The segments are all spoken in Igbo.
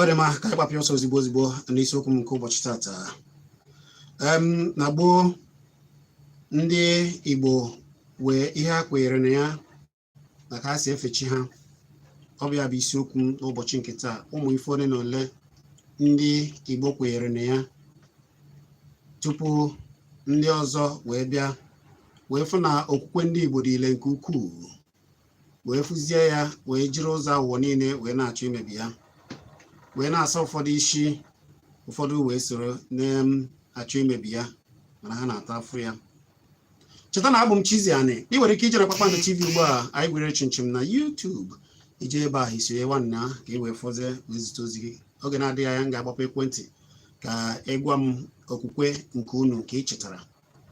Odema ka ịgbapụ ọsọ ozigbo n'isiokwu m nke ụbọchị tata. Na gboo ndị Igbo wee ihe ha kwenyere na ya na ka ha si efe chi ha. Ọ bụ ya bụ isiokwu m n'ụbọchị nke taa. Ụmụ ife ole na ole ndị Igbo kwenyere na ya tupu ndị ọzọ wee bịa wee fụ na okwukwe ndị Igbo dị ile nke ukwuu, wee fụzie ya wee jiri ụzọ aghụghọ niile wee na-achọ imebi ya, wee na-asa ụfọdụ isi, ụfọdụ wee soro na-achọ imebi ya, mana ha na-ata afụ ya. Cheta na abụ m Chizzy. Ị nwere ike ije na Kpakpando TV ugbu a anyị gwere chinchim na YouTube. Ije ebe ahụ isonye nwanne ha ka ị wee fọzie wee zite ozi gị. Oge na-adịghị anya m ga-agbapụ ekwentị ka ị gwa m okwukwe nke unu nke ị chetara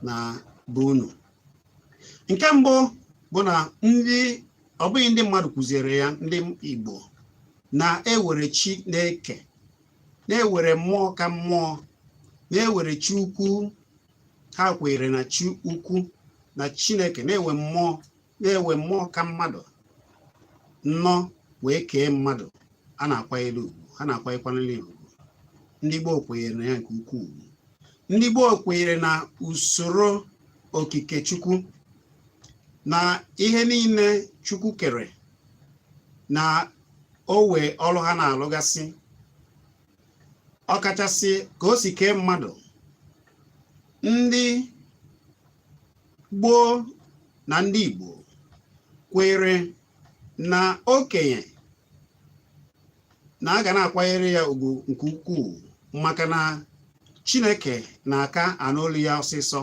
na bụ unu. Nke mbụ bụ na ọ bụghị ndị mmadụ kụziere ya, ndị Igbo na-ewere Chineke, na-ewere mmụọ ka mmụọ, na-ewere chi ukwu. Ha kwenyere na chi ukwu na Chineke na-ewe mmụọ ka mmadụ nnọ wee kee mmadụ. A na-akwanyere ugwu, ha na-akwanyekwanere ugwu. Ndị Gboo kwenyere na ya nke ukwuu. Ndị Gboo kwenyere na usoro okike Chukwu, na ihe niile Chukwu kere na owe ọrụ ha na-alụgasị, ọkachasị ka o si kee mmadụ. Ndị Gboo na ndị Igbo kwere na okenye na a ga na-akwanyere ya ugwu nke ukwuu, maka na Chineke na-aka anụ olu ya ọsịsọ.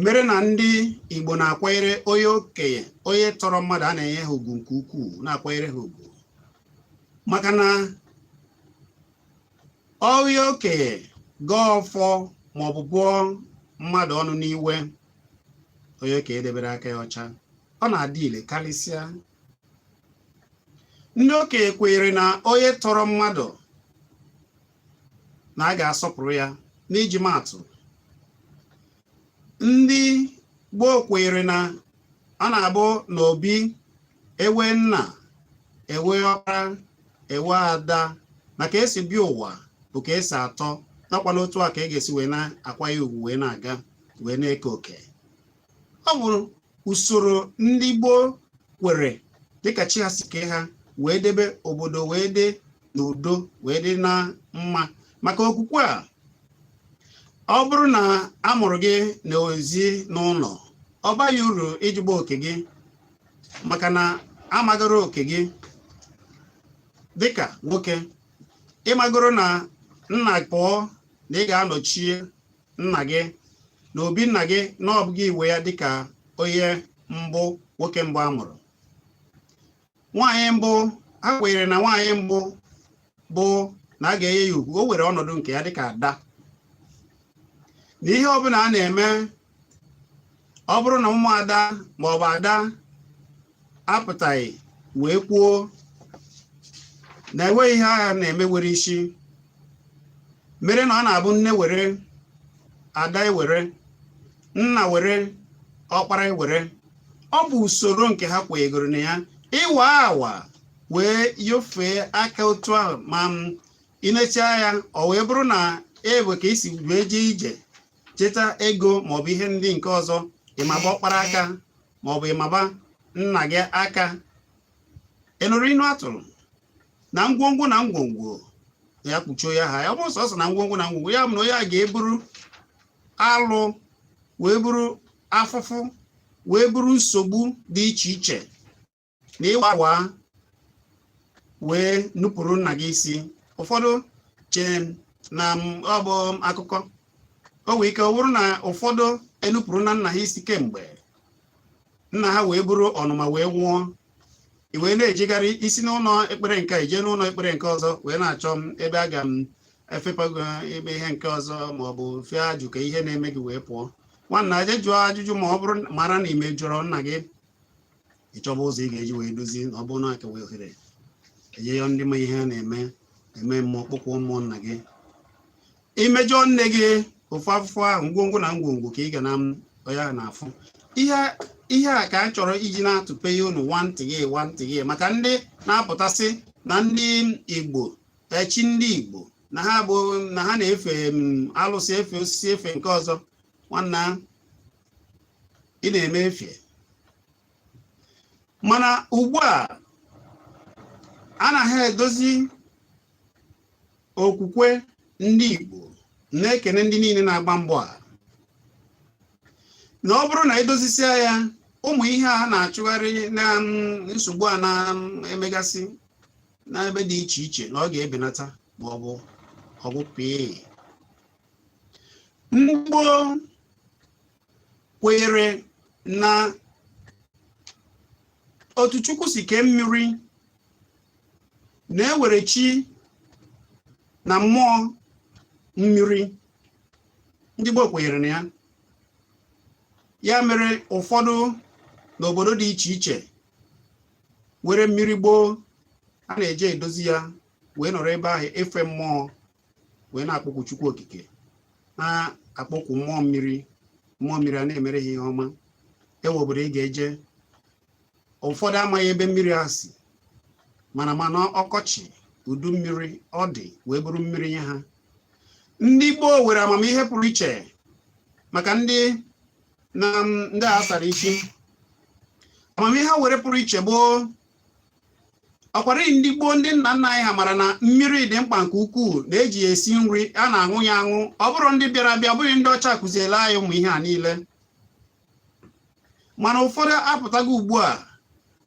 Mere na ndị Igbo na-akwanyere onye okenye, onye tọrọ mmadụ, a na-enye ha ugwu nke ukwuu, na-akwanyere ha ugwu, maka na onye okenye gaa ọfọ maọbụ bụọ mmadụ ọnụ n'iwe, onye okenye debere aka ya ọcha, ọ na-adị ile karịsịa. Ndị okenye kwenyere na onye tọrọ mmadụ na a ga-asọpụrụ ya. N'iji maatụ, ndị Gboo kwenyere na a na-abụ n'obi ewe nna, ewe ọkpara, ewe ada, na ka esi bịa ụwa bụ ka esi atọ, nakwa n'otu a ka e ga-esi wee na-akwanye ugwu wee na-aga wee na-eke oke. Ọ bụ usoro ndị Gboo kwere dịka chi ha si kee ha, wee debe obodo wee dị n'udo, wee dị na mma. Maka okwukwe a, ọ bụrụ na a mụrụ gị n'ozi n'ụlọ, ọ baghị uru iji gba oke gị, maka na amagoro oke gị dịka nwoke. Ịmagoro na nna pụọ na ị ga-anọchi nna gị na obi nna gị, na ọ bụghị iwe ya dịka onye mbụ, nwoke mbụ a mụrụ. Nwaanyị mbụ, ha kwenyere na nwaanyị mbụ bụ na a ga-enye ya ugwu, o were ọnọdụ nke ya dịka ada. Na ihe ọbụla a na-eme, ọ bụrụ na ụmụada maọbụ ada apụtaghị wee kwuo na enweghị ihe agha na-eme were isi, mere na ọ na-abụ nne were, ada ewere, nna were, ọkpara ewere. Ọ bụ usoro nke ha kwenyegoro na ya. Ịwa awa wee yofee aka otu ahụ, ma inecha ya ọ wee bụrụ na ewe ka isi wee jee ije cheta ego maọbụ ihe ndị nke ọzọ, ịmaba ọkpara aka maọbụ ịmaba nna gị aka. Ịnụrụ inu atụrụ na ngwongwo na ngwongwo ya kpuchie ya ha. Ya bụ sọsọ na ngwongwo na ngwongwo, ya bụ na onye a ga-eburu alụ, wee buru afụfụ, wee buru nsogbu dị iche iche, na ịwawa wee nupụrụ nna gị isi. Ụfọdụ chere na ọ bụ akụkọ. O nwee ike ọ bụrụ na ụfọdụ enupụrụ na nna ha isi kemgbe nna ha wee bụrụ ọnụma wee nwụọ, i wee na-ejegharị isi n'ụlọ ekpere nke ije n'ụlọ ekpere nke ọzọ wee na-achọ ebe a ga efepago ebe ihe nke ọzọ, ma ọ bụ fee ajụ ka ihe na-eme gị wee pụọ. Nwanna aje jụọ ajụjụ, ma ọ bụrụ mara na ime jụrụ nna gị, ịchọba ụzọ ị ga-eji wee dozie na ọ bụrụ na aka wee ohere. eje ndị ma ihe na-eme mmụọ kpụkwa ụmụnna gị imejọ nne gị ofu afụfụ ahụ ngwongwo na ngwongwo ka ị ga na ya na-afụ ihe a ka a chọrọ iji na-atụpe ya unu nwantị gị maka ndị na-apụtasị na ndị Igbo echi ndị Igbo na ha na-efe alụsị efe osisi efe nke ọzọ nwanna ị na-eme efe mana ugbu a anaghị edozi okwukwe ndị Igbo na-ekene ndị niile na-agba mbọ a na ọ bụrụ na edozisia ya ụmụ ihe a na-achụgharị na nsogbu a na-emegasị n'ebe dị iche iche na ọ ga-ebenata ma ọ bụ ọgwụpee mgbo kwenyere na otu Chukwu si kee mmiri na-ewere chi na mmụọ mmiri ndị Igbo kwenyere na ya mere ụfọdụ n'obodo dị iche iche were mmiri gboo a na-eje edozi ya wee nọrọ ebe ahụ efe mmụọ wee na-akpọkwu Chukwu okike na-akpọkwu mmụọ mmiri a na-emere ha ihe ọma ewe obodo ị ga-eje ụfọdụ amaghị ebe mmiri a si mana ọkọchị udu mmiri ọ dị wee bụrụ mmiri nye ha ndị gboo were amamihe pụrụ iche maka ndị a sara isi amamihe ha were pụrụ iche gboo ọkwara ndị gboo ndị nna nna anyị ha mara na mmiri dị mkpa nke ukwuu na-eji esi nri a na-aṅụ ya aṅụ ọ bụrụ ndị bịara abịa bụghị ndị ọcha kụziela anyị ụmụ ihe a niile mana ụfọdụ apụtago ugbu a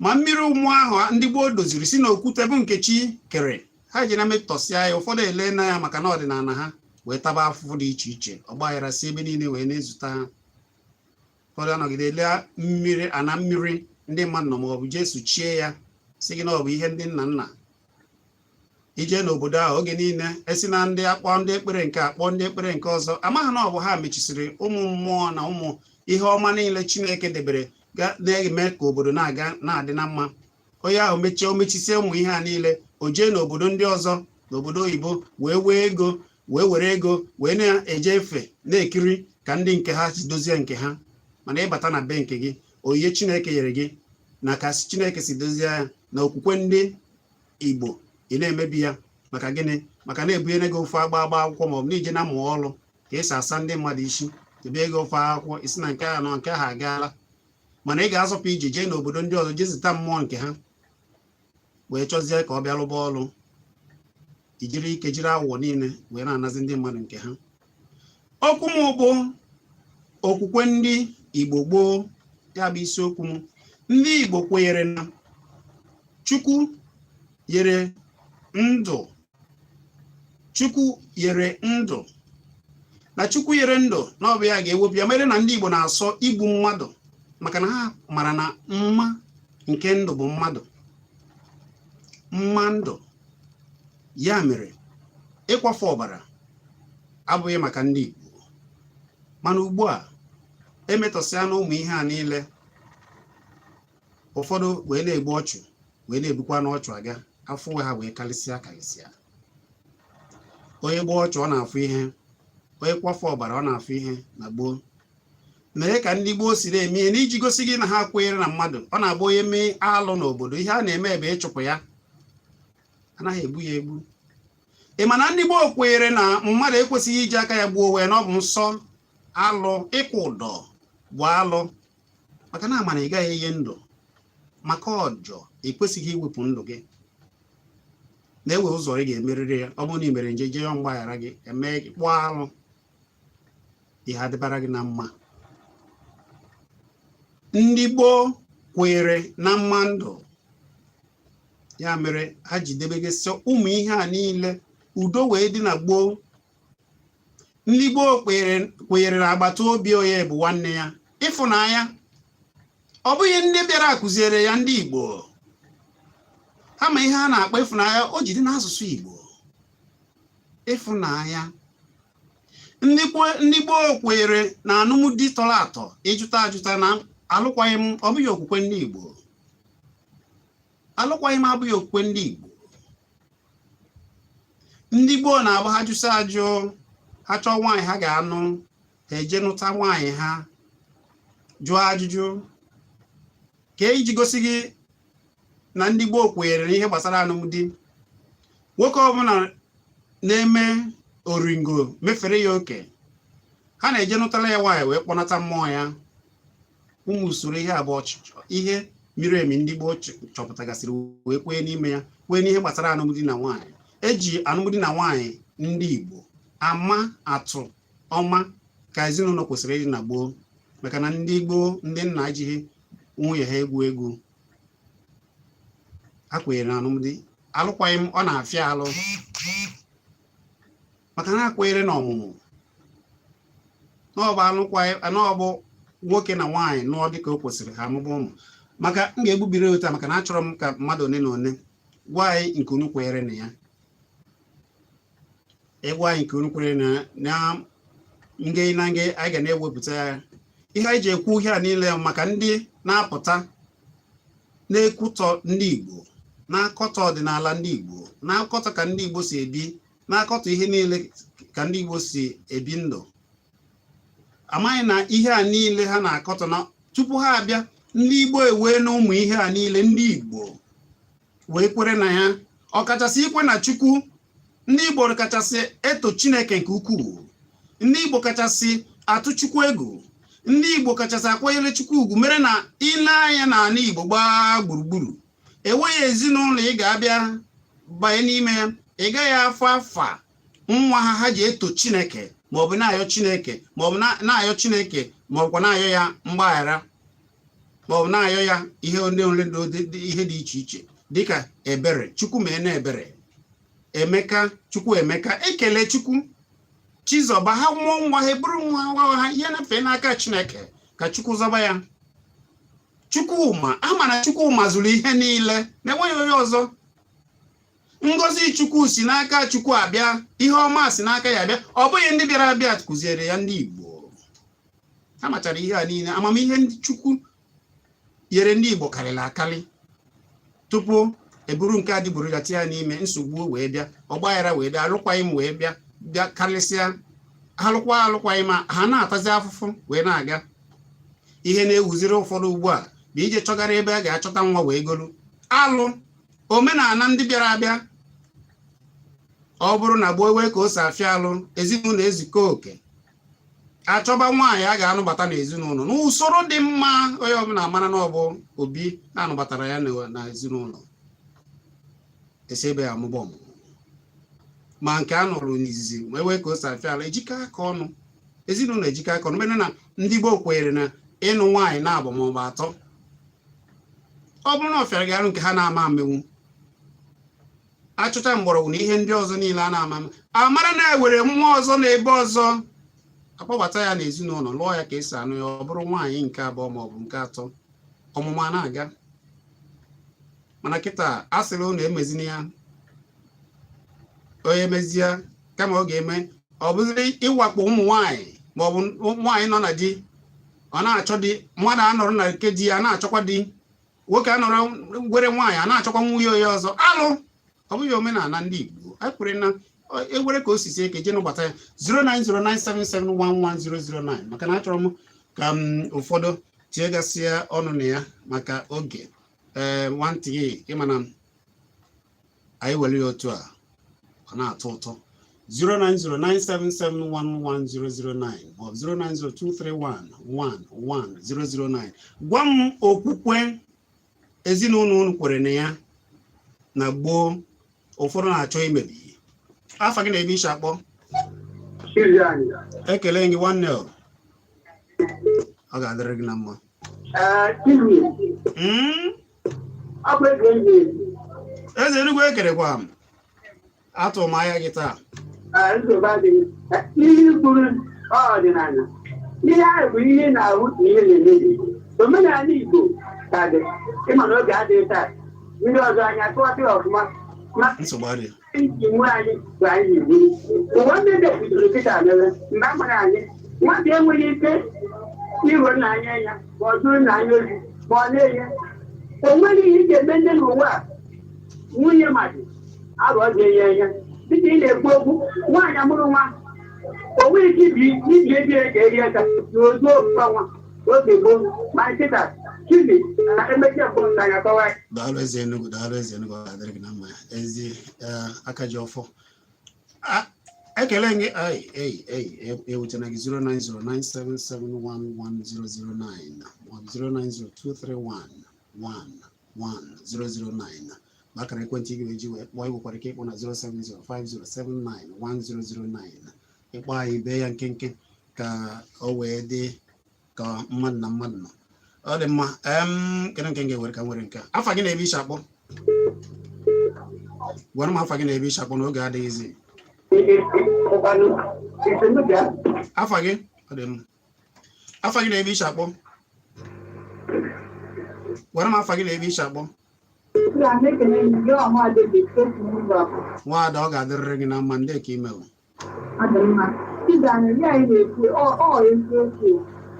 ma mmiri ụmụ ahụ ndị gboo doziri si na okwute bụ nke chi kere ha ji na metọsịa ya ụfọdụ ele na ya maka na ọdịnala ha wee taba afụfụ dị iche iche ọgbaghara si ebe niile wee na-ezute ha ụfọdụ anọgide ele mmiri ana mmiri ndị mmadụ nọ ma ọ bụ Jesu chie ya si gị na ọ bụ ihe ndị nna nna ije n'obodo ahụ oge niile esi na ndị akpọ ndị ekpere nke akpọ ndị ekpere nke ọzọ amaghị na ọ bụ ha mechisiri ụmụ mmụọ na ụmụ ihe ọma niile Chineke debere na-eme ka obodo na-aga na-adị na mma onye ahụ mechie o mechisie ụmụ ihe a niile o jee n'obodo ndị ọzọ n'obodo oyibo wee were ego wee na-eje efe na-ekiri ka ndị nke ha si dozie nke ha mana ịbata na be nke gị onyinye Chineke nyere gị na ka Chineke si dozie ya na okwukwe ndị Igbo ị na-emebi ya maka gịnị maka na-ebunyere gị ofe agba akwụkwọ ma ọ bụ n'ije na mmụọ ọrụ ka esi asa ndị mmadụ isi ebie gị ofe akwụkwọ isi na nke a nọ nke ha agaala mana ị ga-azọpụ ije jee n'obodo ndị ọzọ jee zita mmụọ nke ha wee chọzie ka ọ bịa lụba ọrụ ijiri ike jiri awụọ niile wee na-anazi ndị mmadụ nke ha okwu m bụ okwukwe ndị Igbo gboo ya bụ isiokwu m ndị Igbo kwenyere na Chukwu nyere ndụ na Chukwu nyere ndụ na ọ bụ ya ga-ewepụ ya mere na ndị Igbo na-asọ igbu mmadụ maka na ha mara na mma nke ndụ bụ mmadụ mma ndụ ya mere ịkwafu ọbara abụghị maka ndị Igbo mana ugbu a emetọsịa na ụmụ ihe a niile ụfọdụ wee na-egbu ọchụ wee na-ebukwa n'ọchụ aga afọ ha wee karịsịa onye gbuo ọchụ ọ na-afụ ihe onye kwafu ọbara ọ na-afụ ihe na gboo mere ka ndị gboo siri eme ihe n'iji gosi gị na ha kwenyere na mmadụ ọ na-abụ onye mee alụ n'obodo ihe a na-eme ebe ịchụpụ ya anaghị egbu ya egbu ị ma na ndị gboo kwenyere na mmadụ ekwesịghị iji aka ya gbuo wee na ọ bụ nsọ alụ ịkwụ ụdọ bụ alụ maka na amana ị gaghị enye ndụ maka ọjọọ ekwesịghị iwepụ ndụ gị na-ewe ụzọ ị ga-emerịrị ya ọ bụrụ na ị mere nje jee mgbaghara gị eme gị kpụọ alụ ihe adịbara gị na mma ndị gboo kwenyere na mma ndụ ya mere ha ji debegasị ụmụ ihe a niile udo wee dị na gboo ndị gboo kwenyere na agbata obi onye bụ nwanne ya ịfụnanya ọ bụghị ndị bịara akụziere ya ndị Igbo ha ma ihe a na-akpọ ịfụnanya o jide n'asụsụ Igbo ịfụnanya ndị gboo kwenyere na alụmdi tọrọ atọ ịjụta na alụkwaghịm ọ bụghị okwukwe ndị Igbo alụkwaghịm abụghị okwukwe ndị Igbo ndị gboo na-agba ha jụsị ajụ ha chọọ nwaanyị ha ga-anụ ha eje nụta nwaanyị ha jụọ ajụjụ ka iji gosi gị na ndị gboo kwenyere n'ihe gbasara alụmdi. Nwoke ọbụla na-eme oringo mefere ya oke, ha na-eje nụtara ya nwaanyị wee kpọnata mmụọ ya. Ụmụ usoro ihe abụọ ihe miri emi ndị gboo chọpụtagasịrị wee kwee n'ime ya, kwee n'ihe gbasara alụmdi na nwaanyị. Eji alụmdi na nwaanyị ndị Igbo ama atụ ọma ka ezinụlọ kwesịrị ịdị na gboo, maka na ndị gboo ndị nna ejighị nwunye ha egwu ha kwenyere na alụmdi. Alụkwaghị m ọ na-afịa alụ maka na ha kwenyere na ọmụmụ n'ọbụ nwoke na nwaanyị nụọ dịka o kwesịrị ha amụba ụmụ. Maka m ga-egbubiri ụta maka na achọrọ m ka mmadụ one na one gwa anyị nke unu kwenyere na ya. Ịgwa anyị nke unu kwenyere na nge anyị ga na-ewepụta ya. Ihe anyị ji ekwu ihe a niile maka ndị na-apụta na-ekwutọ ndị Igbo, na-akọtọ ọdịnala ndị Igbo, na-akọtọ ka ndị Igbo si ebi, na-akọtọ ihe niile ka ndị Igbo si ebi ndụ. Amaghị na ihe a niile ha na-akọtọ na tupu ha abịa ndị Igbo ewee na ụmụ ihe a niile ndị Igbo wee kwere na ya. Ọkachasị ikwe na Chukwu. Ndị Igbo kachasị eto Chineke nke ukwuu. Ndị Igbo kachasị atụ Chukwu egwu. Ndị Igbo kachasị akwanyere Chukwu ugwu, mere na ile anya n'ala Igbo gbaa gburugburu enweghị ezinụlọ ị ga-abịa banye n'ime ya ị gaghị afọ afa nwa ha ji eto Chineke maọbụ na-ayọ Chineke maọbụ na-ayọ Chineke maọbụ na-ayọ ya mgbaghara maọbụ na-ayọ ya ihe ihe dị iche iche dịka ebere. Chukwu mee na ebere. Emeka, Chukwu Emeka, ekele Chukwu. Chizọba, ha mụọ nwa ha bụrụ nwa ha ihe na-efe n'aka Chineke ka Chukwu zọba ya. Chukwuma, ama na Chukwuma zụrụ ihe niile na-enweghị onye ọzọ. Ngozi Chukwu si n'aka Chukwu abịa, ihe ọma si n'aka ya abịa. Ọ bụghị ndị bịara abịa kụziere ya ndị Igbo. Ha machara ihe a niile. Amamihe ndị Chukwu nyere ndị Igbo karịrị akarị tupu eburu nke adịgboroja ya n'ime nsogbu wee bịa, ọgbaghara wee bịa, alụkwaghị m wee bịa karịsịa. Alụkwaghị ma ha na-atazi afụfụ wee na-aga. Ihe na-ewuziri ụfọdụ ugbu a bụ ije chọgara ebe a ga-achọta nwa wee golu. Alụ omenala ndị bịara abịa. Ọ bụrụ na gboo wee ka o si afịa alụ, ezinụlọ ezikọ oke, achọba nwaanyị a ga-anụbata n'ezinụlọ n'usoro dị mma. Onye ọbụla mara na ọ bụ obi na-anụbatara ya na ezinụlọ esi ebe ya amụba ọmụmụ. Ma nke a nụrụ n'izizi ma ewee ka o si afịa ala ejikọ aka ọnụ, ezinụlọ ejikọ aka ọnụ. Mere na ndị Igbo kwenyere na ịnụ nwaanyị na-abụ maọbụ atọ. Ọ bụrụ na ọ fịara gị arụ nke ha na-ama amenwu, achụcha mgbọrọgwụ na ihe ndị ọzọ niile a na-ama amara na-ewere mmụọ ọzọ na ebe ọzọ akpọbata ya n'ezinụlọ, lụọ ya ka esi anụ ya. Ọ bụrụ nwaanyị nke abụọ maọbụ nke atọ, ọmụma na-aga. Mana kịta a sịrị ụlọ emezina ya, onye mezie kama ọ ga-eme ọ bụziri ịwakpo ụmụ nwaanyị maọbụ nwaanyị nọ na di ọ na-achọ di. Mmadụ anọrọ na nke di ya na-achọkwa di. Nwoke anọrọ were nwaanyị a na-achọkwa nwunye onye ọzọ. Alụ ọ bụghị omenala ndị Igbo. Anyị kwere na ewere ka o si sie eke je n'ụbata ya 09097711009 maka na achọrọ m ka ụfọdụ tiegasịa ọnụ na ya maka oge nwantị ịma na anyị were ya otu a ọ na-atọ ụtọ. 09097711009 maọbụ 09023111009. Gwa m okwukwe ezinụlọ unu kwere na ya na gboo ụfọdụ na-achọ imebi. Afa gị na-ebe ishi akpọ? Ekele gị nwanne. Ọ ga-adịrị gị na mma. Eze Enugu ekerekwa m. Atụ m ahịa gị taa. Ihe kwuru ọdịnala ihe ahụ bụ ihe na-ahụ ihe na-emebi. Omenala Igbo ka dị ịma na oge adịghị taa. Ndị ọzọ anya tụwatịrị ọfụma nsogbu adịghị. Iji nwe anyị bụ anyị Igbo. Ụwa ndị bidoro kịta mere mgbe a mara anyị nwata enweghị ike ịhụ nna anya ya ma ọ jụrụ nna anya ozi ma ọ na-enye. O nweghị ihe ị ga-eme ndị n'ụwa a nwunye mmadụ arụ ọ ga-enye ya dịka ị na-ekwu okwu nwaanyị amụrụ nwa o nwere ike iji ebi eri aka n'ozu ọnwa oge gboo ma nkịta Chizzy na emechi mbụ anya kọwa daalụ eze Enugu adịrị gị na mma ezi aka ji ọfọ ekele gị ewutena gị 09097711009 maọbụ 09023111009 makara ekwentị gị eji wee kpọọ igwekwara ike ịkpọ na 07050791009 ịkpọ anyị bee ya nkenke ka o wee dị ka mmadụ na mmadụ nọ ọ dị mma kedu nke ga-ewere ka nwere nke afa gị na-ebe iche akpọ gwara m afa gị na-ebe iche akpọ n'oge adịghịzi afa gị ọ dị mma afa gị na-ebe iche akpọ gwara m afa gị na-ebe iche akpọ nwaada ọ ga-adịrịrị gị na mma ndị ka imewe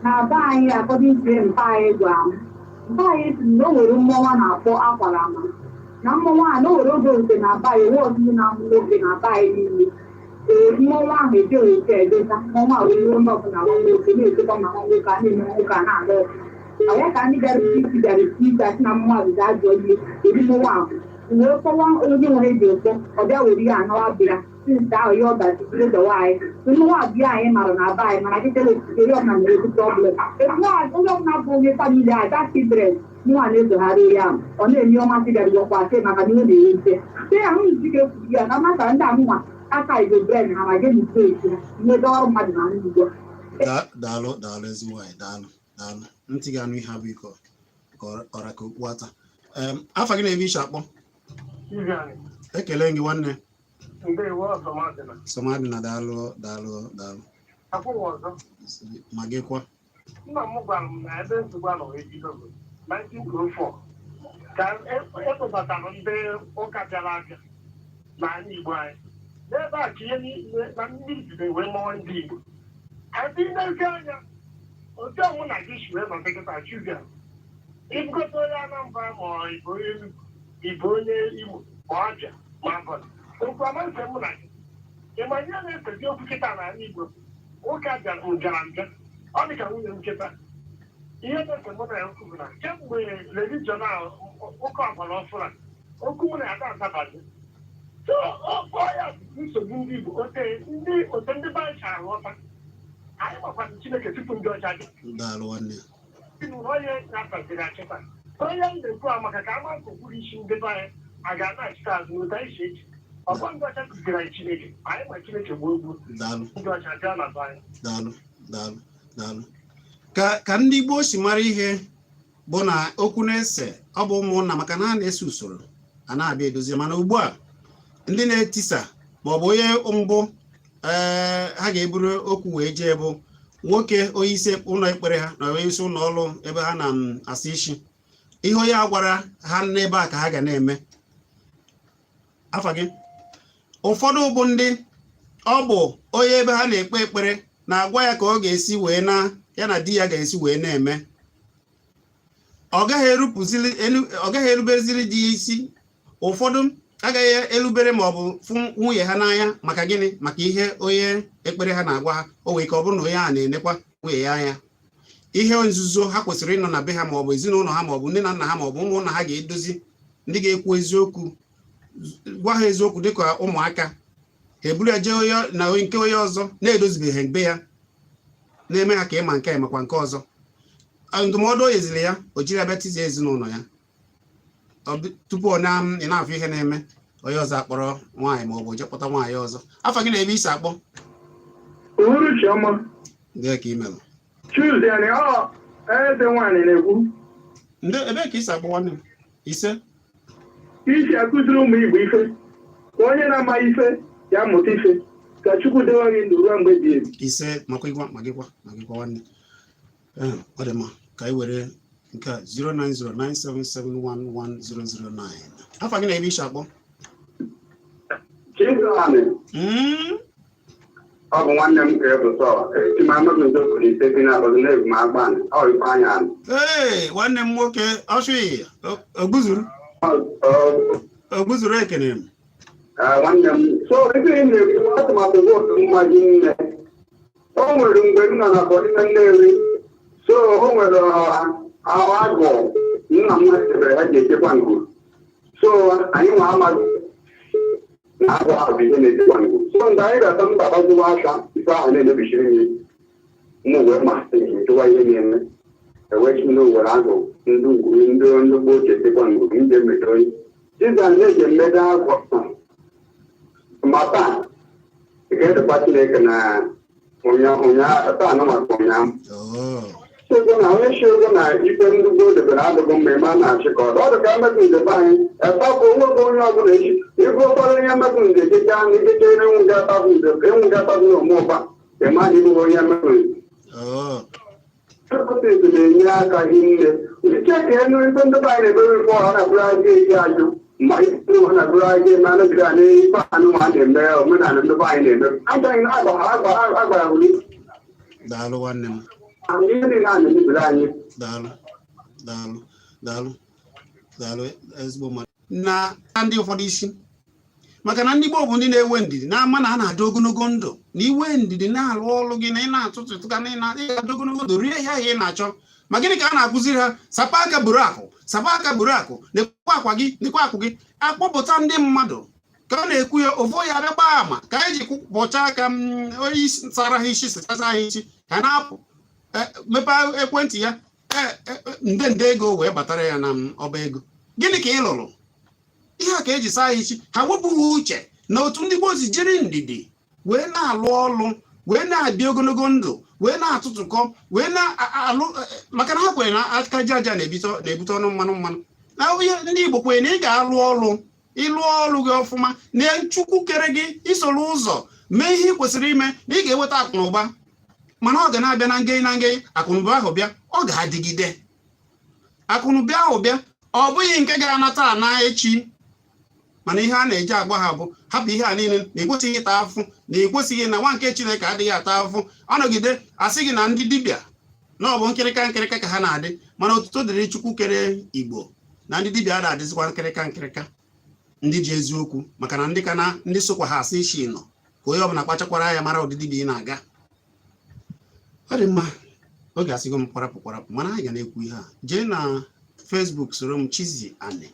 na be anyị akọdụ ije mpa anyị gwa mpa anyị si na o nwere mmọnwa na-akpọ akwara ama na mmọnwa a na o nwere oge oge na aba anyị nwe ọtụtụ na-amụ oge na aba anyị niile mmọnwa ahụ ejeghị ike edeta mmọnwa a wee onye ọbụla nwa nwoke na-etekwa ma nwa nwoke a na-eme nwoke a na-aga ọya ka ndị bịara isi gasị na mmadụ ga-ajọ ihe eri mmọnwa ahụ wee kpọwa onye nwere ji ụfọ ọ bịa were ya anawa bịara since ahụ ya ọdachi dọwa anyị mmọnwa abịa anyị mara na aba anyị mana dịtere okikere ọbụla na-ebu problem onye ọbụla bụ onye famili a ga children nwa na-ezogharị ya ọ na-enye ọma sigara gwakwa asị maka na ihe na-enye nte te ya hụ njike kwuru ya na maka ndị amụnwa aka igbo bren ha ma je n'ite esi ihe dị ọrụ mmadụ na ndị igbo daalụ ezigbo anyị daalụ ntị ga-anụ ihe abụ iko ka ọra ka okpu ata afa gị na-ebe iche akpọ ekele gị nwanne Somadina daalụ ma gị kwa nna m gwara m na ebe nsogbu anọ ebido 1904 ka ekwebatara ndị ụka bịara abịa n'ala Igbo anyị n'ebe a ka ihe niile na ndị izide wee mụọ ndị Igbo adị n'ezi anya otu ọnwụ na gị shi wee nọ dịkịta Chizzy ịbụgote onye Anambra ma ịbụ onye Igbo ma ọbịa ma abọla okwu amasị mụ na gị ịma ihe na-esezi okwu kịta n'ala Igbo nwoke bịara mbịa ọ dị ka nwunye m nkịta ihe na-ese mụ na ya okwu bụ na kemgbe religion a ụka ọgbara ọfụrụ a okwu mụ na ya ga-azabazi ya nsogbu ndị Igbo ote ndị be anyị chara nghọta anyị gbakwara Chineke tupu ndị ọcha gị onye na-afaziri achịta onye m na-ekwu a maka ka ama nkokwuru isi ndị be anyị a ga-ana-achịta azụ n'ụta isi echi ọkwa ndị ọcha kụziri anyị Chineke anyị ma Chineke gboo gboo ndị ọcha bịa na be anyị daalụ ka ndị Igbo si mara ihe bụ na okwu na-ese ọ bụ ụmụnna maka na ha na-ese usoro a na-abịa edozi mana ugbu a ndị na-etisa maọbụ onye mbụ ha ga-eburu okwu wee jee bụ nwoke onye isi ụlọ ekpere ha na onye isi ụlọ ọrụ ebe ha na-asa isi ihe onye a gwara ha n'ebe a ka ha ga na-eme afa gị ụfọdụ bụ ndị ọ bụ onye ebe ha na-ekpe ekpere na-agwa ya ka ọ ga-esi wee ya na di ya ga-esi wee na-eme ọ gaghị erubeziri di ya isi ụfọdụ agaghị elubere ma ọ bụ fụ nwunye ha n'anya maka gịnị maka ihe onye ekpere ha na-agwa ha o nwere ike ọ bụrụ na onye a na-enekwa nwunye ya anya ihe nzuzo ha kwesịrị ịnọ na be ha maọbụ ezinụlọ ha maọbụ nne na nna ha maọbụ ụmụnna ha ga-edozi ndị ga-ekwu eziokwu gwa ha eziokwu dịka ụmụaka eburu eje na nke onye ọzọ na-edozibeghị be ya na-eme ha ka ịma nke a makwa nke ọzọ ndụmọdụ o yeziri ya o jiri abịa tizie ezinụlọ ya tupu ọ na-afụ ihe na-eme onye ọzọ akpọrọ nwaanyị ma ọ bụ jekpọta nwaanyị ọzọ afọ gị na-ebe isi akpọ ndị ka imelụ ebe ka isi akpọ nwanne m ise iji akụziri ụmụ Igbo ife ka onye na-amaghị ife ya mụta ife ka Chukwu dewe gị ndụ ruo mgbe dị ebi ise ma gịkwa nwanne ọ dị mma ka anyị were nke a 09097711009 afọ gị na-ebe isi akpọ ọ bụ nwanne m ka ebụsọ ee nwanne m nwoke ogbuzuru ekene m nwanne m So if you what about the work imagine over in na body na so over our go na must have a Japan. So I am na wa bi ne Japan. So ndai da tam ba ba wa sha isa ne ne bi shirin mu we ma tin to wa ye ne e we no wa go ndu bo je Japan go inde me doi jinda ne je me da ko mata ke da pati ne kana onya ta na ma onya so na we show na ipen du go de bra do me ma na che ko do ka ma ni de bai e pa ko wo nya go ne e go pa nya ma ku de je ja ni de je ne un ga ta bu de un ga ta bu mo pa e ma ni go nya ma ku ko te de nya ka hin de ni che ke no ipen du bai ne be ko na bra je ya ju mai tu na bra je ma na gra ne pa anu ma de me o na na du bai ne a ta ina ba ni dalo wannem daalụ ezigbo mmadụ na ndị ụfọdụ isi maka na ndị Igbo bụ ndị na-ewe ndidi na-ama na a na-adị ogologo ndụ na iwe ndidi na-alụ ọlụ gị na ị na-atụtụ ka na ịga ogologo ndụ rie ihe ahụ ị na-achọ ma gịnị ka a na-akụziri ha sapa aka buru akụ nekwa akwa gị nekwa akwụ gị akpọpụta ndị mmadụ ka ọ na-ekwu ya ofu ya bịa gbaa ama ka anyị ji kwụpụcha aka onye isi sara ha isi sachasa ha isi ka na-apụ mepe ekwentị ya nde ego wee batara ya na ọba ego gịnị ka ị lụrụ ihe a ka eji saa isi ha wepụghị uche na otu ndị Igbo si jiri ndidi wee na-alụ ọlụ wee na-adị ogologo ndụ wee na-atụtụkọ wee na-alụ maka na ha kwere na aka jaja na-ebute ọnụ mmanụ na ihe ndị Igbo kwere na ị ga-alụ ọlụ ịlụ ọrụ gị ọfụma na Chukwu kere gị isoro ụzọ mee ihe ị kwesịrị ime na ị ga-enweta akụ na ụba mana ọ ga na-abịa na ngey akụnụba ahụ bịa ọ ga-adịgide akụnụba ahụ bịa ọ bụghị nke ga-anata ana echi mana ihe a na-eji agba ha bụ hapụ ihe a niile na-ekwesịghị ịta afụ na-ekwesịghị na nwa nke Chineke adịghị ata afụ ọnọgide asị gị na ndị dibịa na ọ bụ nkịrịka ka ha na-adị mana otuto dịrị Chukwu kere Igbo na ndị dibịa na-adịzikwa nkịrịka ndị ji eziokwu maka na ndị sokwa ha asị isi nọ ka onye ọbụla kpachakwara ya mara ụdịdị dị ị na-aga ọ dị mma oge asịgo m kwarapụ mana anyị ga na-ekwu ihe a jee na Facebook soro m Chizzy Ani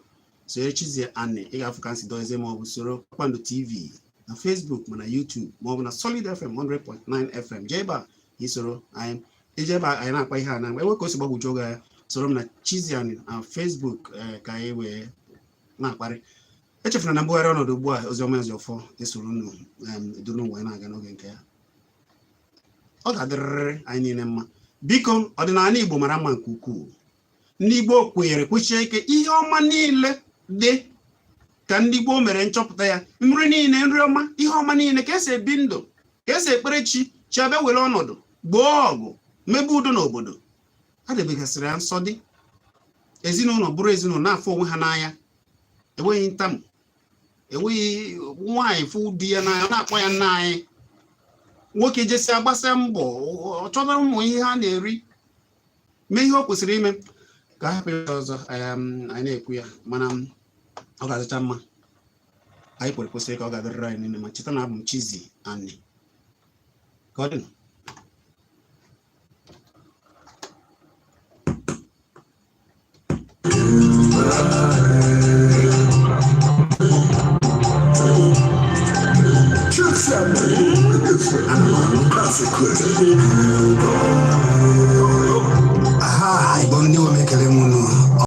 soro Chizzy Ani ị ga-afụ ka nsi dozie ma ọ bụ soro Kpakpando TV na Facebook ma na YouTube ma ọ bụ na Solid FM 100.9 FM jee ebe a isoro anyị ije ebe anyị na-akpa ihe a na enwe ka o si gbagwoju oge ya soro m na Chizzy Ani na Facebook ka anyị wee na-akparị echefuna na mbugharị ọnọdụ ugbu a oziọma eziọfọ esoro unu eduru wee na-aga n'oge nke ya ọ ga-adịrịrị anyị niile mma biko ọdịnala Igbo mara mma nke ukwuu ndị Igbo kwenyere kwechie ike ihe ọma niile dị ka ndị Igbo mere nchọpụta ya nri niile nri ọma ihe ọma niile ka esi ebi ndụ ka esi ekpere chi abịa were ọnọdụ gboo ọgụ mebe udo n'obodo ha debegasịrị ya nsọ dị ezinụlọ bụrụ ezinụlọ na-afọ onwe ha n'anya enweghị ntamu enweghị nwaanyị fụ di ya n'anya na-akpọ ya nna anyị nwoke jesi agbasa mbọ ọ chọtara ụmụ ihe ha na-eri mee ihe ọ kwesịrị ime ka hapụ ya ọzọ anyị na-ekwu ya mana ọ ga-adịcha mma anyị kwesịrị ka ọ ga-adịrịrị anyị niile ma cheta na abụ m Chizzy Ani ka ọ dị Just have a consequence.